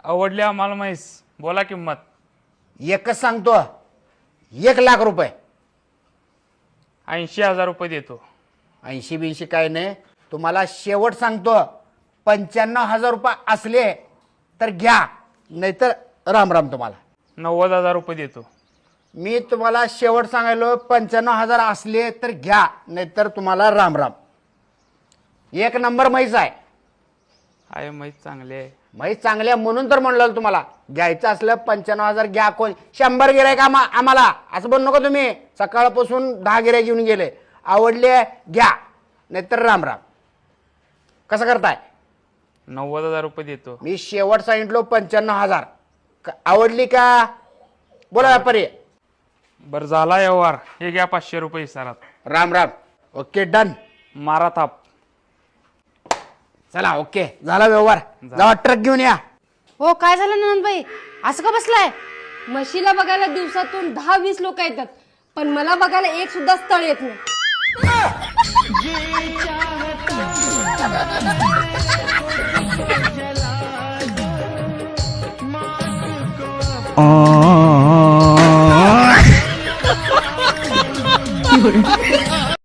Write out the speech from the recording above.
आवडली आम्हाला म्हैस, बोला किंमत. एकच सांगतो, 1,00,000 रुपये. 80,000 रुपये देतो. 80-82 काय नाही, तुम्हाला शेवट सांगतो, 95,000 रुपये असले तर घ्या, नाहीतर राम राम. तुम्हाला 90,000 रुपये देतो. मी तुम्हाला शेवट सांगायलो, 95,000 असले तर घ्या, नाहीतर तुम्हाला राम राम. 1 नंबर म्हैस आहे. म्हैस चांगली आहे. म्हैस चांगल्या म्हणून तर म्हणलं तुम्हाला, घ्यायचं असलं 95,000 घ्या. कोण 100 गिरायक आम्हाला असं बोलू नका तुम्ही. सकाळपासून 10 गिरायक घेऊन गेले. आवडले घ्या, नाहीतर राम राम. कसं करताय? 90,000 रुपये देतो. मी शेवट सांगितलो 95,000. आवडली का? बोला व्यापारी. बरं झाला व्यवहार. हे घ्या 500 रुपये इसारात. राम राम. Okay done. मारा थाप. चला ओके झाला व्यवहार. जावा ट्रक घेऊन या. हो काय झालं नंदबाई, असं का बसलाय? म्हशीला बघायला दिवसातून 10-20 लोक येतात, पण मला बघायला एक सुद्धा स्थळ येत नाही. आ